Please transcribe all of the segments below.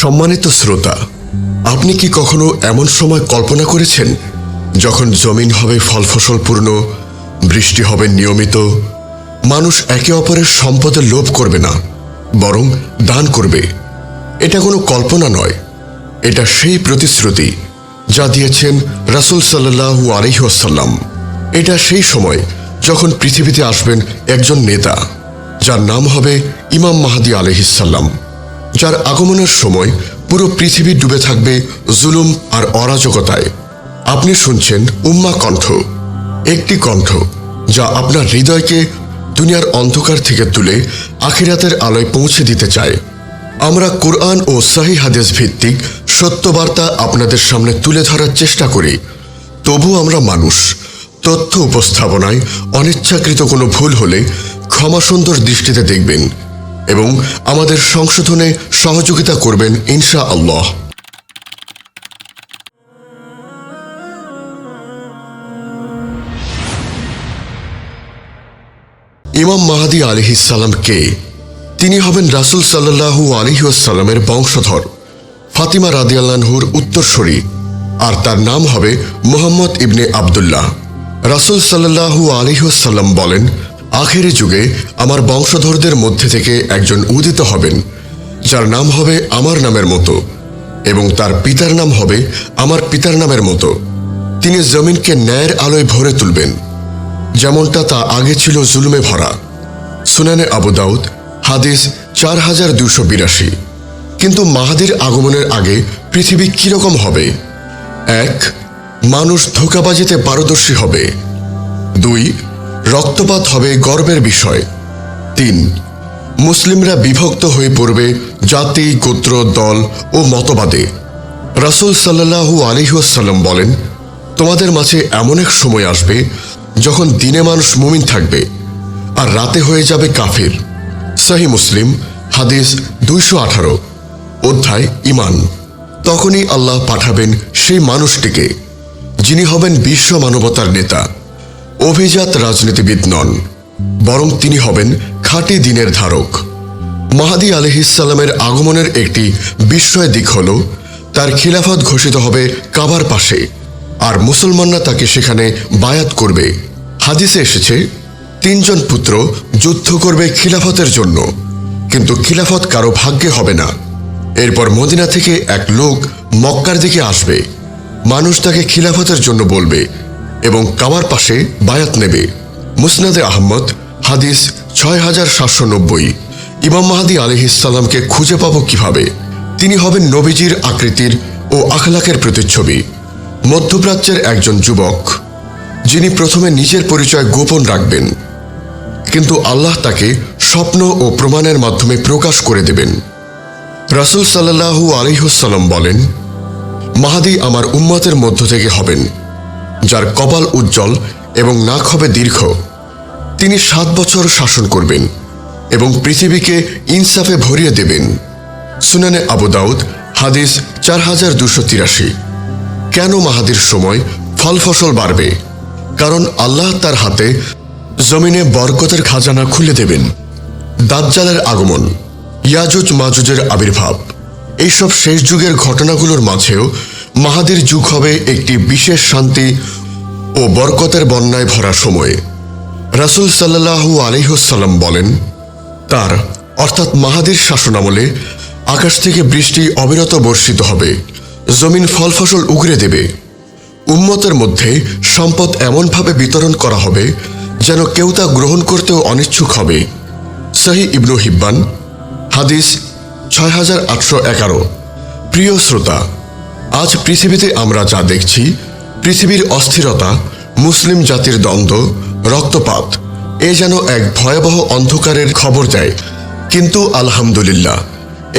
সম্মানিত শ্রোতা, আপনি কি কখনো এমন সময় কল্পনা করেছেন যখন জমিন হবে ফলফসলপূর্ণ, বৃষ্টি হবে নিয়মিত, মানুষ একে অপরের সম্পদের লোভ করবে না, বরং দান করবে? এটা কোনো কল্পনা নয়, এটা সেই প্রতিশ্রুতি যা দিয়েছেন রাসূল সাল্লাল্লাহু আলাইহি ওয়াসাল্লাম। এটা সেই সময় যখন পৃথিবীতে আসবেন একজন নেতা, যার নাম হবে ইমাম মাহদী আলাইহিস সালাম, যার আগমনের সময় পুরো পৃথিবী ডুবে থাকবে জুলুম আর অরাজকতায়। আপনি শুনছেন উম্মাহ কণ্ঠ, একটি কণ্ঠ যা আপনার হৃদয়কে দুনিয়ার অন্ধকার থেকে তুলে আখিরাতের আলোয় পৌঁছে দিতে চায়। আমরা কোরআন ও সহিহ হাদিস ভিত্তিক সত্যবার্তা আপনাদের সামনে তুলে ধরার চেষ্টা করি। তবু আমরা মানুষ, তথ্য উপস্থাপনায় অনিচ্ছাকৃত কোনো ভুল হলে ক্ষমাসুন্দর দৃষ্টিতে দেখবেন এবং আমাদের সংশোধনে সহযোগিতা করবেন ইনশাআল্লাহ। ইমাম মাহদী আলাইহিস সালাম কে? তিনি হবেন রাসূল সাল্লাল্লাহু আলাইহি ওয়াসাল্লামের বংশধর, ফাতিমা রাদিয়াল্লাহু আনহুর উত্তরসূরি, আর তার নাম হবে মুহাম্মদ ইবনে আব্দুল্লাহ। রাসূল সাল্লাল্লাহু আলাইহি ওয়াসাল্লাম বলেন, আখেরি যুগে আমার বংশধরদের মধ্যে থেকে একজন উদিত হবেন, যার নাম হবে আমার নামের মতো এবং তার পিতার নাম হবে আমার পিতার নামের মতো। তিনি জমিনকে ন্যায়ের আলোয় ভরে তুলবেন, যেমনটা তা আগে ছিল জুলুমে ভরা। সুনানে আবু দাউদ, হাদিস 4282। কিন্তু মাহদীর আগমনের আগে পৃথিবী কিরকম হবে? 1. মানুষ ধোঁকাবাজিতে পারদর্শী হবে। 2. রক্তপাত হবে গর্বের বিষয়। 3. মুসলিমরা বিভক্ত হয়ে পড়বে জাতি, গোত্র, দল ও মতবাদে। রাসূল সাল্লাল্লাহু আলাইহি ওয়াসাল্লাম বলেন, তোমাদের মাঝে এমন এক সময় আসবে যখন দিনে মানুষ মুমিন থাকবে আর রাতে হয়ে যাবে কাফির। সহিহ মুসলিম, হাদিস 218, অধ্যায় ঈমান। তখনই আল্লাহ পাঠাবেন সেই মানুষটিকে, যিনি হবেন বিশ্ব মানবতার নেতা। অভিজাত রাজনীতিবিদ নন, বরং তিনি হবেন খাঁটি দ্বীনের ধারক। মাহদী আলাইহিস সালামের আগমনের একটি বিস্ময় দিক হল তার খিলাফত ঘোষিত হবে কাবার পাশে, আর মুসলমানরা তাকে সেখানে বায়াত করবে। হাদিসে এসেছে, 3 জন পুত্র যুদ্ধ করবে খিলাফতের জন্য, কিন্তু খিলাফত কারো ভাগ্যে হবে না। এরপর মদিনা থেকে এক লোক মক্কার দিকে আসবে, মানুষ তাকে খিলাফতের জন্য বলবে এবং কাবার পাশে বায়াত নেবে। মুসনাদে আহমদ, হাদিস 6790। ইমাম মাহদী আলাইহিস সালামকে খুঁজে পাবো কিভাবে? তিনি হবেন নবীজির আকৃতির ও আখলাকের প্রতিচ্ছবি, মধ্যপ্রাচ্যের একজন যুবক, যিনি প্রথমে নিজের পরিচয় গোপন রাখবেন, কিন্তু আল্লাহ তাকে স্বপ্ন ও প্রমাণের মাধ্যমে প্রকাশ করে দেবেন। রাসূল সাল্লাল্লাহু আলাইহি ওয়াসাল্লাম বলেন, মাহদী আমার উম্মতের মধ্য থেকে হবেন, যার কপাল উজ্জ্বল এবং নাক হবে দীর্ঘ। তিনি 7 বছর শাসন করবেন এবং পৃথিবীকে ইনসাফে ভরিয়ে দেবেন। সুনানে আবু দাউদ, হাদিস 4283। কেন মাহদীর সময় ফল ফসল বাড়বে? কারণ আল্লাহ তার হাতে জমিনে বরকতের খাজানা খুলে দেবেন। দাজ্জালের আগমন, ইয়াজুজ মাজুজের আবির্ভাব, এইসব শেষ যুগের ঘটনাগুলোর মাঝেও মাহদীর যুগ হবে একটি বিশেষ শান্তি ও বরকতের বন্যায় ভরা সময়ে। রাসূল সাল্লাল্লাহু আলাইহি ওয়াসাল্লাম বলেন, তার অর্থাৎ মাহদীর শাসনামলে আকাশ থেকে বৃষ্টি অবিরত বর্ষিত হবে, জমিন ফল ফসল উগরে দেবে। উম্মতের মধ্যে সম্পদ এমনভাবে বিতরণ করা হবে যেন কেউ তা গ্রহণ করতেও অনিচ্ছুক হবে। সহিহ ইবনু হিব্বান, হাদিস 6811। প্রিয় শ্রোতা, আজ পৃথিবীতে আমরা যা দেখছি, পৃথিবীর অস্থিরতা, মুসলিম জাতির দ্বন্দ্ব, রক্তপাত, এ যেন এক ভয়াবহ অন্ধকারের খবর দেয়। কিন্তু আলহামদুলিল্লাহ,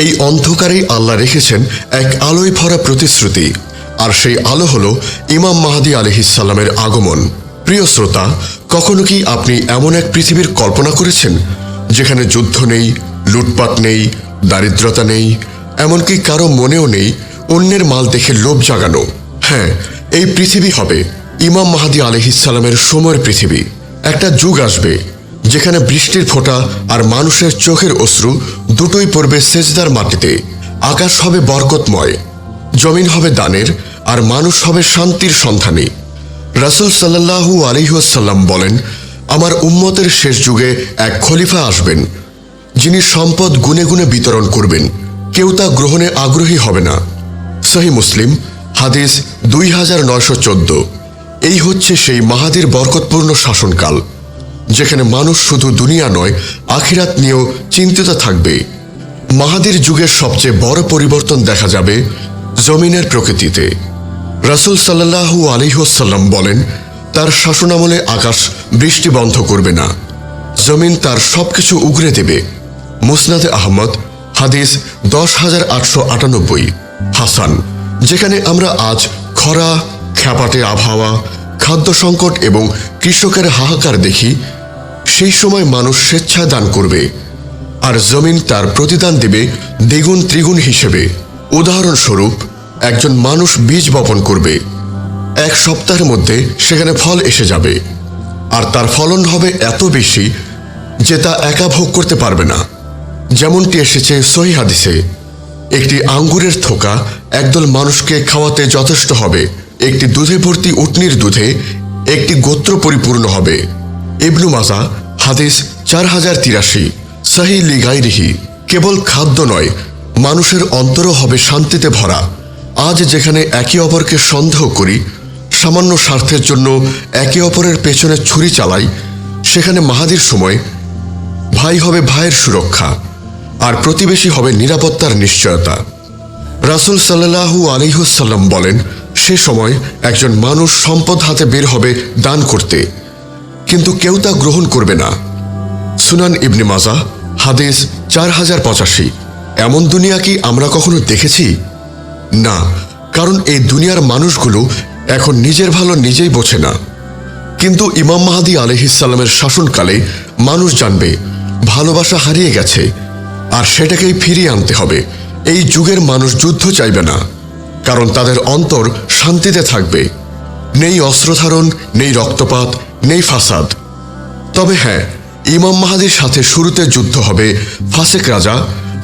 এই অন্ধকারেই আল্লাহ রেখেছেন এক আলোয় ভরা প্রতিশ্রুতি, আর সেই আলো হল ইমাম মাহদী আলাইহিস সালামের আগমন। প্রিয় শ্রোতা, কখনো কি আপনি এমন এক পৃথিবীর কল্পনা করেছেন যেখানে যুদ্ধ নেই, লুটপাট নেই, দারিদ্রতা নেই, এমনকি কারো মনেও নেই অন্যের মাল দেখে লোভ জাগানো? হ্যাঁ, এই পৃথিবী হবে ইমাম মাহদী আলাইহিস সালামের সময়ের পৃথিবী। একটা যুগ আসবে যেখানে বৃষ্টির ফোঁটা আর মানুষের চোখের অশ্রু দুটোই পড়বে সেজদার মাটিতে, আকাশ হবে বরকতময়, জমিন হবে দানের, আর মানুষ হবে শান্তির সন্ধানী। রাসূল সাল্লাল্লাহু আলাইহি ওয়াসাল্লাম বলেন, আমার উম্মতের শেষ যুগে এক খলিফা আসবেন, যিনি সম্পদ গুনে গুনে বিতরণ করবেন, কেউ তা গ্রহণে আগ্রহী হবে না। সহিহ মুসলিম, হাদিস 2914। এই হচ্ছে সেই মাহাদির বরকতপূর্ণ শাসনকাল, যেখানে মানুষ শুধু দুনিয়া নয়, আখিরাত নিয়েও চিন্তিত থাকবে। মাহাদির যুগের সবচেয়ে বড় পরিবর্তন দেখা যাবে জমিনের প্রকৃতিতে। রাসূল সাল্লাল্লাহু আলাইহি ওয়াসাল্লাম বলেন, তার শাসনামলে আকাশ বৃষ্টি বন্ধ করবে না, জমিন তার সবকিছু উগরে দেবে। মুসনাদে আহমদ, হাদিস 10,898। হাসান, যেখানে আমরা আজ খরা, খ্যাপাটে আবহাওয়া, খাদ্য সংকট এবং কৃষকের হাহাকার দেখি, সেই সময় মানুষ স্বেচ্ছায় দান করবে, আর জমিন তার প্রতিদান দেবে দ্বিগুণ ত্রিগুণ হিসেবে। উদাহরণস্বরূপ, একজন মানুষ বীজ বপন করবে, এক সপ্তাহের মধ্যে সেখানে ফল এসে যাবে, আর তার ফলন হবে এত বেশি যে তা একা ভোগ করতে পারবে না। যেমনটি এসেছে সহিহ হাদিসে, একটি আঙ্গুরের থোকা একদল মানুষকে খাওয়াতে যথেষ্ট হবে, একটি দুধে ভর্তি উটনির দুধে একটি গোত্র পরিপূর্ণ হবে। ইবনু মাজাহ, হাদিস 4083। সহিহ লিগাইরিহি। কেবল খাদ্য নয়, মানুষের অন্তরও হবে শান্তিতে ভরা। আজ যেখানে একে অপরকে সন্দেহ করি, সামান্য স্বার্থের জন্য একে অপরের পেছনে ছুরি চালাই, সেখানে মাহাদির সময় ভাই হবে ভাইয়ের সুরক্ষা, আর প্রতিবেশী হবে নিরাপত্তার নিশ্চয়তা। রাসূল সাল্লাল্লাহু আলাইহি ওয়াসাল্লাম বলেন, সে সময় একজন মানুষ সম্পদ হাতে বের হবে দান করতে, কিন্তু কেউ তা গ্রহণ করবে না। সুনান ইবনে মাজাহ, হাদিস 4085। এমন দুনিয়া কি আমরা কখনো দেখেছি? না, কারণ এই দুনিয়ার মানুষগুলো এখন নিজের ভালো নিজেই বোঝে না। কিন্তু ইমাম মাহদী আলাইহিস সালামের শাসনকালে মানুষ জানবে ভালোবাসা হারিয়ে গেছে, আর সেটাকেই ফিরিয়ে আনতে হবে। এই যুগের মানুষ যুদ্ধ চাইবে না, কারণ তাদের অন্তর শান্তিতে থাকবে। নেই অস্ত্রধারণ, নেই রক্তপাত, নেই ফাসাদ। তবে হ্যাঁ, ইমাম মাহদীর সাথে শুরুতে যুদ্ধ হবে ফাসেক রাজা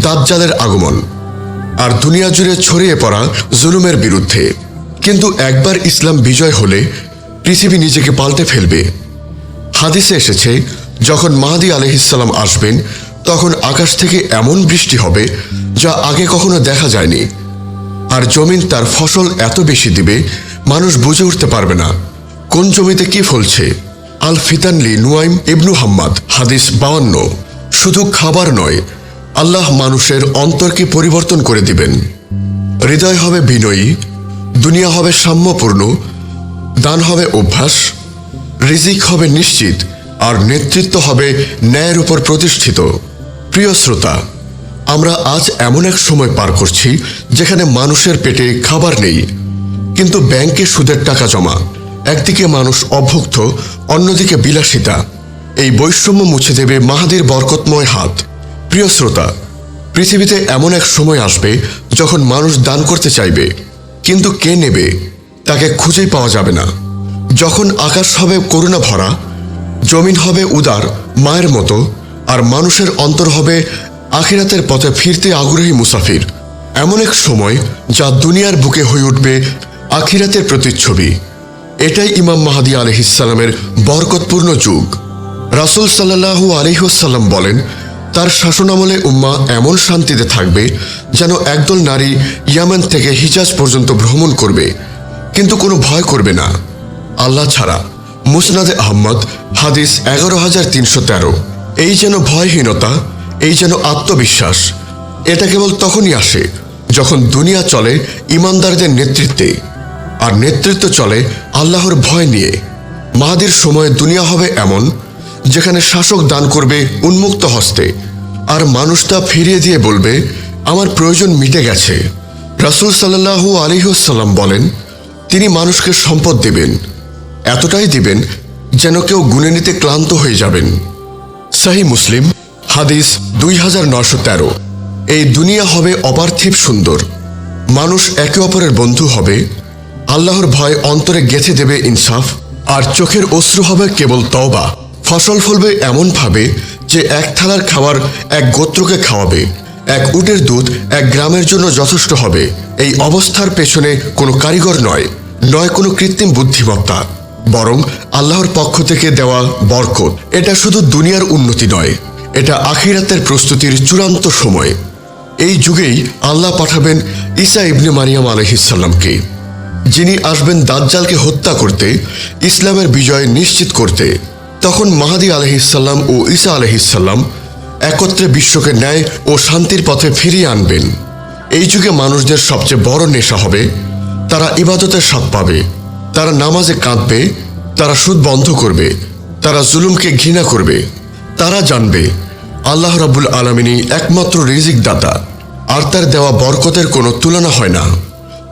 দাজ্জালের আগমন আর দুনিয়া জুড়ে ছড়িয়ে পড়া জুলুমের বিরুদ্ধে। কিন্তু একবার ইসলাম বিজয় হলে পৃথিবী নিজেকে পাল্টে ফেলবে। হাদিসে এসেছে, যখন মাহদী আলাইহিস সালাম আসবেন, তখন আকাশ থেকে এমন বৃষ্টি হবে যা আগে কখনো দেখা যায়নি, আর জমিন তার ফসল এত বেশি দিবে মানুষ বুঝে উঠতে পারবে না কোন জমিতে কি ফলছে। আল ফিতানলি নুয়াইম ইবনু হাম্মাদ, হাদিস 52। শুধু খাবার নয়, আল্লাহ মানুষের অন্তরকে পরিবর্তন করে দিবেন। হৃদয় হবে বিনয়ী, দুনিয়া হবে সাম্যপূর্ণ, দান হবে অভ্যাস, রিজিক হবে নিশ্চিত, আর নেতৃত্ব হবে ন্যায়ের উপর প্রতিষ্ঠিত। প্রিয় শ্রোতা, আমরা আজ এমন এক সময় পার করছি যেখানে মানুষের পেটে খাবার নেই, কিন্তু ব্যাংকে সুদের টাকা জমা। একদিকে মানুষ অভুক্ত, অন্যদিকে বিলাসিতা। এই বৈষম্য মুছে দেবে মাহাদির বরকতময় হাত। প্রিয় শ্রোতা, পৃথিবীতে এমন এক সময় আসবে যখন মানুষ দান করতে চাইবে, কিন্তু কে নেবে তাকে খুঁজেই পাওয়া যাবে না। যখন আকাশ হবে করুণা ভরা, জমিন হবে উদার মায়ের মতো, আর মানুষের অন্তর হবে আখিরাতের পথে ফিরতে আগ্রহী মুসাফির। এমন এক সময় যা দুনিয়ার বুকে হয়ে উঠবে আখিরাতের প্রতিচ্ছবি। এটাই ইমাম মাহদী আলাইহিস সালামের বরকতপূর্ণ যুগ। রাসূল সাল্লাল্লাহু আলাইহি ওয়াসাল্লাম বলেন, তার শাসনামলে উম্মাহ এমন শান্তিতে থাকবে যেন একদল নারী ইয়ামেন থেকে হিজাজ পর্যন্ত ভ্রমণ করবে, কিন্তু কোনো ভয় করবে না আল্লাহ ছাড়া। মুসনাদে আহমদ, হাদিস 11,313। এই যেন ভয়হীনতা, এই যেন আত্মবিশ্বাস। এটা কেবল তখনই আসে যখন দুনিয়া চলে ইমানদারদের নেতৃত্বে, আর নেতৃত্ব চলে আল্লাহর ভয় নিয়ে। মাহাদির সময়ে দুনিয়া হবে এমন যেখানে শাসক দান করবে উন্মুক্ত হস্তে, আর মানুষ তা ফিরিয়ে দিয়ে বলবে, আমার প্রয়োজন মিটে গেছে। রাসূল সাল্লাল্লাহু আলাইহি ওয়াসাল্লাম বলেন, তিনি মানুষকে সম্পদ দেবেন, এতটাই দিবেন যেন কেউ গুনে নিতে ক্লান্ত হয়ে যাবেন। সহিহ মুসলিম, হাদিস 2913। এই দুনিয়া হবে অপার্থিব সুন্দর, মানুষ একে অপরের বন্ধু হবে, আল্লাহর ভয় অন্তরে গেঁথে দেবে ইনসাফ, আর চোখের অশ্রু হবে কেবল তওবা। ফসল ফলবে এমনভাবে যে এক থালার খাবার এক গোত্রকে খাওয়াবে, এক উটের দুধ এক গ্রামের জন্য যথেষ্ট হবে, এই অবস্থার পেছনে কোনো কারিগর নয়, নয় কোনো কৃত্রিম বুদ্ধিমত্তা, বরং আল্লাহর পক্ষ থেকে দেওয়া বরকত। এটা শুধু দুনিয়ার উন্নতি নয়, এটা আখিরাতের প্রস্তুতির চূড়ান্ত সময়। এই যুগেই আল্লাহ পাঠাবেন ঈসা ইবনে মারিয়াম আলাইহিসসালামকে, যিনি আসবেন দাজ্জালকে হত্যা করতে, ইসলামের বিজয় নিশ্চিত করতে। তখন মাহদী আলাইহিসসালাম ও ঈসা আলাইহিসসালাম একত্রে বিশ্বকে ন্যায় ও শান্তির পথে ফিরিয়ে আনবেন। এই যুগে মানুষদের সবচেয়ে বড় নেশা হবে, তারা ইবাদতের স্বাদ পাবে, তারা নামাজে কাঁদবে, তারা সুদ বন্ধ করবে, তারা জুলুমকে ঘৃণা করবে। তারা জানবে আল্লাহ রাব্বুল আলামিনই একমাত্র রিজিক দাতা, আর তার দেওয়া বরকতের কোনো তুলনা হয় না।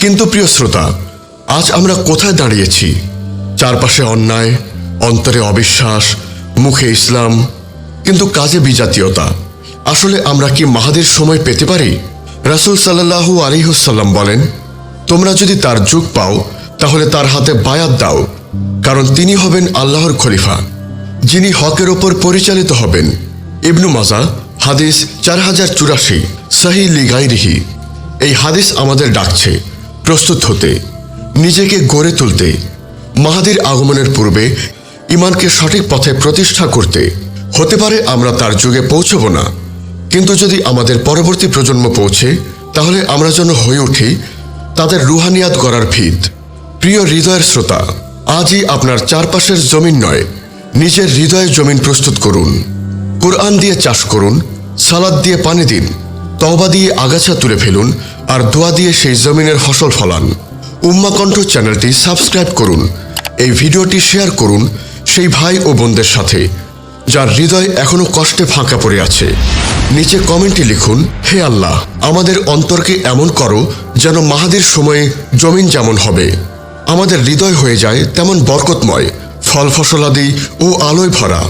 কিন্তু প্রিয় শ্রোতা, আজ আমরা কোথায় দাঁড়িয়েছি? চারপাশে অন্যায়, অন্তরে অবিশ্বাস, মুখে ইসলাম, কিন্তু কাজে বিজাতীয়তা। আসলে আমরা কি মাহাদির সময় পেতে পারি? রাসূল সাল্লাল্লাহু আলাইহি ওয়াসাল্লাম বলেন, তোমরা যদি তার যুগ পাও তাহলে তার হাতে বায়াত দাও, কারণ তিনি হবেন আল্লাহর খলিফা, যিনি হকের ওপর পরিচালিত হবেন। ইবনু মাজাহ হাদিস 4084, সহিহ লিগাইরিহি। এই হাদিস আমাদের ডাকছে প্রস্তুত হতে, নিজেকে গড়ে তুলতে, মাহাদির আগমনের পূর্বে ঈমানকে সঠিক পথে প্রতিষ্ঠা করতে। হতে পারে আমরা তার যুগে পৌঁছব না, কিন্তু যদি আমাদের পরবর্তী প্রজন্ম পৌঁছে, তাহলে আমরা যেন হয়ে উঠি তাদের রুহানিয়াত গড়ার ভিত। প্রিয় হৃদয়ের শ্রোতা, আজই আপনার চারপাশের জমিন নয়, নিজের হৃদয়ের জমিন প্রস্তুত করুন। কোরআন দিয়ে চাষ করুন, সালাদ দিয়ে পানি দিন, তওবা দিয়ে আগাছা তুলে ফেলুন, আর দোয়া দিয়ে সেই জমিনের ফসল ফলান। উম্মা কণ্ঠ চ্যানেলটি সাবস্ক্রাইব করুন, এই ভিডিওটি শেয়ার করুন সেই ভাই ও বোনদের সাথে যার হৃদয় এখনো কষ্টে ফাঁকা পড়ে আছে। নিচে কমেন্টে লিখুন, হে আল্লাহ, আমাদের অন্তরকে এমন করো যেন মাহাদির সময়ে জমিন যেমন হবে, আমাদের হৃদয় হয়ে যায় তেমন বরকতময়, ফল ফসলাদি ও আলোয় ভরা।